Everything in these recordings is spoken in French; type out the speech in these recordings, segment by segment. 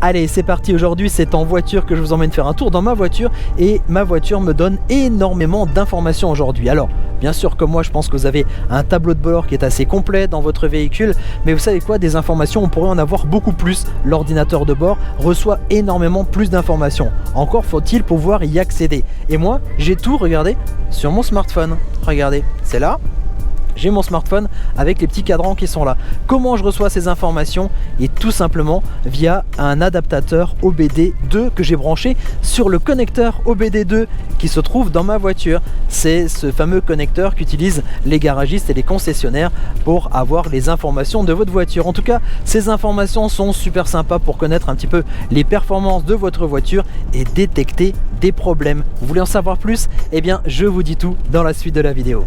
Allez, c'est parti, aujourd'hui c'est en voiture que je vous emmène faire un tour dans ma voiture et ma voiture me donne énormément d'informations aujourd'hui. Alors, bien sûr, comme moi, je pense que vous avez un tableau de bord qui est assez complet dans votre véhicule, mais vous savez quoi, des informations, on pourrait en avoir beaucoup plus. L'ordinateur de bord reçoit énormément plus d'informations. Encore faut-il pouvoir y accéder. Et moi, j'ai tout, regardez, sur mon smartphone. Regardez, c'est là. J'ai mon smartphone avec les petits cadrans qui sont là. Comment je reçois ces informations? Et tout simplement via un adaptateur OBD2 que j'ai branché sur le connecteur OBD2 qui se trouve dans ma voiture. C'est ce fameux connecteur qu'utilisent les garagistes et les concessionnaires pour avoir les informations de votre voiture. En tout cas, ces informations sont super sympas pour connaître un petit peu les performances de votre voiture et détecter des problèmes. Vous voulez en savoir plus? Eh bien, je vous dis tout dans la suite de la vidéo.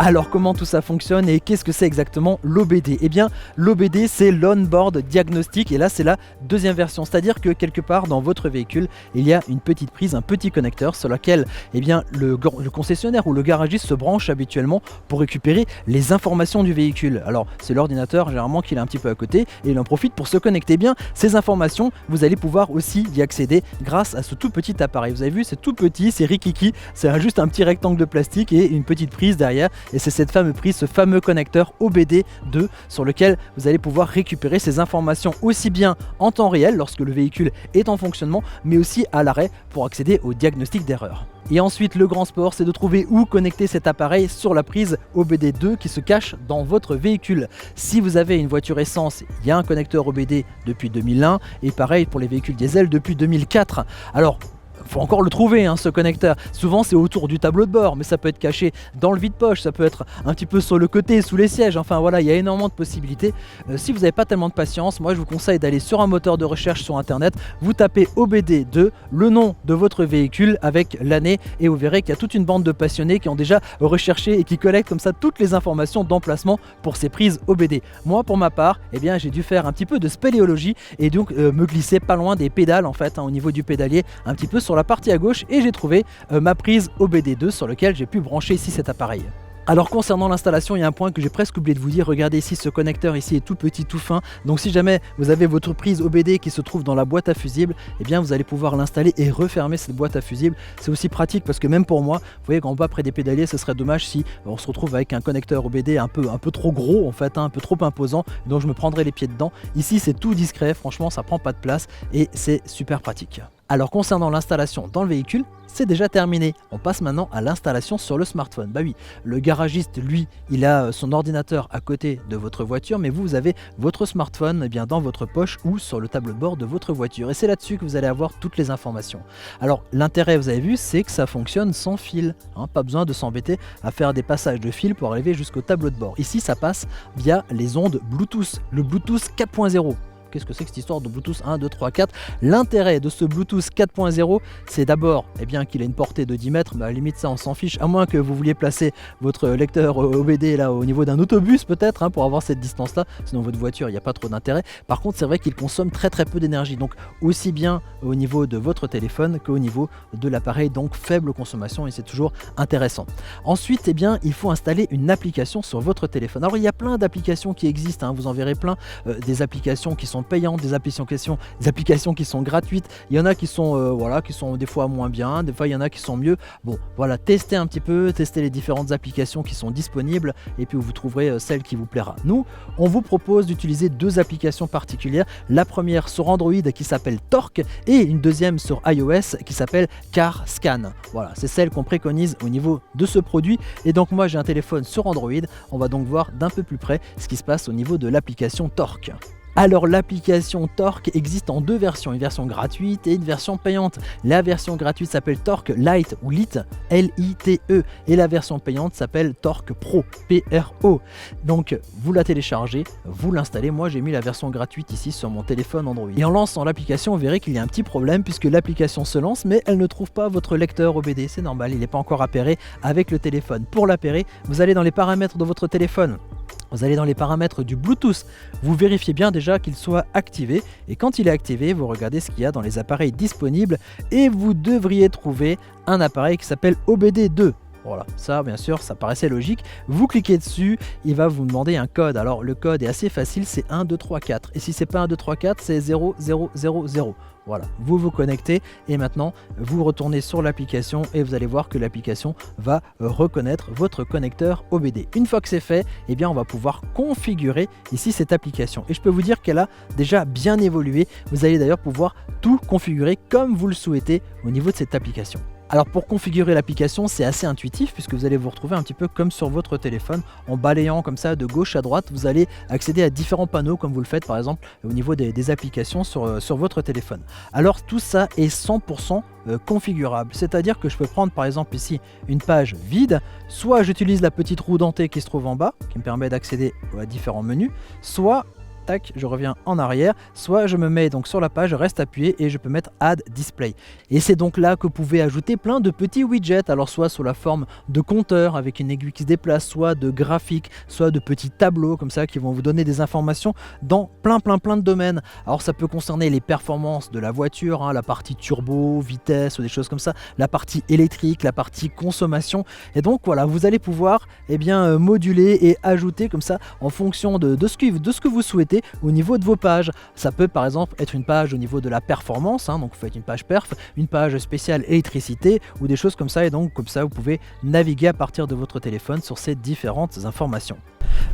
Alors comment tout ça fonctionne et qu'est-ce que c'est exactement l'OBD? Eh bien l'OBD c'est l'Onboard Diagnostic et là c'est la deuxième version, c'est-à-dire que quelque part dans votre véhicule il y a une petite prise, un petit connecteur sur lequel eh bien, le concessionnaire ou le garagiste se branche habituellement pour récupérer les informations du véhicule. Alors c'est l'ordinateur généralement qu'il est un petit peu à côté et il en profite pour se connecter. Eh bien ces informations vous allez pouvoir aussi y accéder grâce à ce tout petit appareil. Vous avez vu, c'est tout petit, c'est rikiki, c'est juste un petit rectangle de plastique et une petite prise derrière. Et c'est cette fameuse prise, ce fameux connecteur OBD2 sur lequel vous allez pouvoir récupérer ces informations aussi bien en temps réel lorsque le véhicule est en fonctionnement, mais aussi à l'arrêt pour accéder au diagnostic d'erreur. Et ensuite, le grand sport, c'est de trouver où connecter cet appareil sur la prise OBD2 qui se cache dans votre véhicule. Si vous avez une voiture essence, il y a un connecteur OBD depuis 2001 et pareil pour les véhicules diesel depuis 2004. Alors, faut encore le trouver ce connecteur. Souvent c'est autour du tableau de bord, mais ça peut être caché dans le vide-poche, ça peut être un petit peu sur le côté, sous les sièges, enfin voilà, il y a énormément de possibilités. Si vous n'avez pas tellement de patience, moi je vous conseille d'aller sur un moteur de recherche sur internet, vous tapez OBD2, le nom de votre véhicule avec l'année et vous verrez qu'il y a toute une bande de passionnés qui ont déjà recherché et qui collectent comme ça toutes les informations d'emplacement pour ces prises OBD. Moi pour ma part, eh bien j'ai dû faire un petit peu de spéléologie et donc me glisser pas loin des pédales en fait, au niveau du pédalier, un petit peu sur la partie à gauche et j'ai trouvé ma prise OBD2 sur laquelle j'ai pu brancher ici cet appareil. Alors concernant l'installation, il y a un point que j'ai presque oublié de vous dire, regardez ici ce connecteur ici est tout petit, tout fin, donc si jamais vous avez votre prise OBD qui se trouve dans la boîte à fusibles, eh bien vous allez pouvoir l'installer et refermer cette boîte à fusibles. C'est aussi pratique parce que même pour moi, vous voyez qu'en bas près des pédaliers, ce serait dommage si on se retrouve avec un connecteur OBD un peu trop gros en fait, un peu trop imposant, donc je me prendrai les pieds dedans. Ici c'est tout discret, franchement ça prend pas de place et c'est super pratique. Alors concernant l'installation dans le véhicule, c'est déjà terminé. On passe maintenant à l'installation sur le smartphone. Bah oui, le garagiste, lui, il a son ordinateur à côté de votre voiture, mais vous avez votre smartphone bien, dans votre poche ou sur le tableau de bord de votre voiture. Et c'est là-dessus que vous allez avoir toutes les informations. Alors l'intérêt, vous avez vu, c'est que ça fonctionne sans fil. Pas besoin de s'embêter à faire des passages de fil pour arriver jusqu'au tableau de bord. Ici, ça passe via les ondes Bluetooth, le Bluetooth 4.0. Qu'est-ce que c'est que cette histoire de Bluetooth 1, 2, 3, 4? L'intérêt de ce Bluetooth 4.0, c'est d'abord qu'il a une portée de 10 mètres, mais à la limite ça on s'en fiche, à moins que vous vouliez placer votre lecteur OBD là au niveau d'un autobus peut-être pour avoir cette distance là, sinon votre voiture il n'y a pas trop d'intérêt. Par contre c'est vrai qu'il consomme très peu d'énergie, donc aussi bien au niveau de votre téléphone qu'au niveau de l'appareil, donc faible consommation et c'est toujours intéressant. Ensuite il faut installer une application sur votre téléphone. Alors il y a plein d'applications qui existent, vous en verrez plein, des applications qui sont payantes, des applications qui sont gratuites, il y en a qui sont qui sont des fois moins bien, des fois il y en a qui sont mieux. Bon voilà, testez un petit peu, testez les différentes applications qui sont disponibles et puis vous trouverez celle qui vous plaira. Nous, on vous propose d'utiliser deux applications particulières, la première sur Android qui s'appelle Torque et une deuxième sur iOS qui s'appelle CarScan. Voilà, c'est celle qu'on préconise au niveau de ce produit et donc moi j'ai un téléphone sur Android, on va donc voir d'un peu plus près ce qui se passe au niveau de l'application Torque. Alors l'application Torque existe en deux versions, une version gratuite et une version payante. La version gratuite s'appelle Torque Lite ou Lite, L-I-T-E, et la version payante s'appelle Torque Pro, P-R-O. Donc vous la téléchargez, vous l'installez. Moi j'ai mis la version gratuite ici sur mon téléphone Android. Et en lançant l'application, vous verrez qu'il y a un petit problème puisque l'application se lance mais elle ne trouve pas votre lecteur OBD. C'est normal, il n'est pas encore appairé avec le téléphone. Pour l'appairer, vous allez dans les paramètres de votre téléphone. Vous allez dans les paramètres du Bluetooth, vous vérifiez bien déjà qu'il soit activé et quand il est activé, vous regardez ce qu'il y a dans les appareils disponibles et vous devriez trouver un appareil qui s'appelle OBD2. Voilà, ça bien sûr, ça paraissait logique. Vous cliquez dessus, il va vous demander un code. Alors le code est assez facile, c'est 1, 2, 3, 4. Et si c'est pas 1, 2, 3, 4, c'est 0, 0, 0, 0. Voilà, vous vous connectez et maintenant vous retournez sur l'application et vous allez voir que l'application va reconnaître votre connecteur OBD. Une fois que c'est fait, eh bien on va pouvoir configurer ici cette application. Et je peux vous dire qu'elle a déjà bien évolué. Vous allez d'ailleurs pouvoir tout configurer comme vous le souhaitez au niveau de cette application. Alors pour configurer l'application, c'est assez intuitif puisque vous allez vous retrouver un petit peu comme sur votre téléphone. En balayant comme ça de gauche à droite, vous allez accéder à différents panneaux comme vous le faites par exemple au niveau des applications sur votre téléphone. Alors tout ça est 100% configurable, c'est-à-dire que je peux prendre par exemple ici une page vide, soit j'utilise la petite roue dentée qui se trouve en bas, qui me permet d'accéder à différents menus, soit tac, je reviens en arrière, soit je me mets donc sur la page, je reste appuyé et je peux mettre Add Display. Et c'est donc là que vous pouvez ajouter plein de petits widgets, alors soit sous la forme de compteurs avec une aiguille qui se déplace, soit de graphiques, soit de petits tableaux comme ça qui vont vous donner des informations dans plein de domaines. Alors ça peut concerner les performances de la voiture, hein, la partie turbo, vitesse ou des choses comme ça, la partie électrique, la partie consommation. Et donc voilà, vous allez pouvoir moduler et ajouter comme ça en fonction de ce que vous souhaitez au niveau de vos pages. Ça peut par exemple être une page au niveau de la performance, hein, donc vous faites une page perf, une page spéciale électricité ou des choses comme ça, et donc comme ça vous pouvez naviguer à partir de votre téléphone sur ces différentes informations.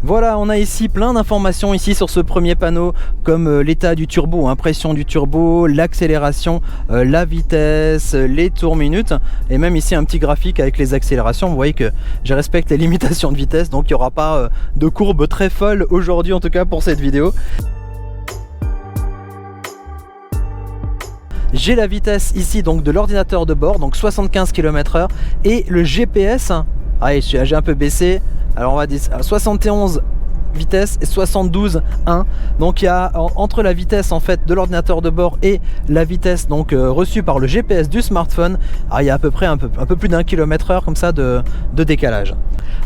Voilà, on a ici plein d'informations ici sur ce premier panneau comme l'état du turbo, pression du turbo, l'accélération, la vitesse, les tours minutes et même ici un petit graphique avec les accélérations. Vous voyez que je respecte les limitations de vitesse, donc il n'y aura pas de courbe très folle aujourd'hui en tout cas pour cette vidéo. J'ai la vitesse ici donc de l'ordinateur de bord, donc 75 km/h, et le GPS, j'ai un peu baissé, alors on va dire 71 vitesse et 72 1. Donc il y a entre la vitesse en fait de l'ordinateur de bord et la vitesse donc reçue par le GPS du smartphone, il y a à peu près un peu plus d'1 km/h comme ça de décalage.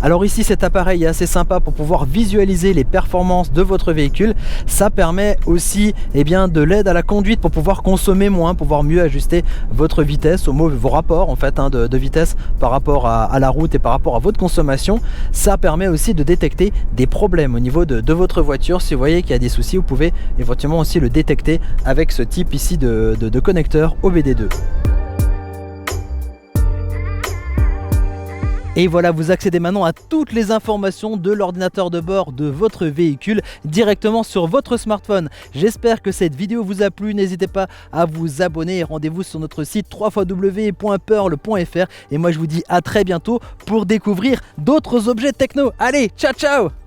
Alors ici cet appareil est assez sympa pour pouvoir visualiser les performances de votre véhicule. Ça permet aussi de l'aide à la conduite pour pouvoir consommer moins, pouvoir mieux ajuster votre vitesse, vos rapports en fait de vitesse par rapport à la route et par rapport à votre consommation. Ça permet aussi de détecter des problèmes au niveau de votre voiture. Si vous voyez qu'il y a des soucis, vous pouvez éventuellement aussi le détecter avec ce type ici de connecteur OBD2. Et voilà, vous accédez maintenant à toutes les informations de l'ordinateur de bord de votre véhicule directement sur votre smartphone. J'espère que cette vidéo vous a plu. N'hésitez pas à vous abonner et rendez-vous sur notre site www.pearl.fr. Et moi je vous dis à très bientôt pour découvrir d'autres objets techno. Allez, ciao ciao!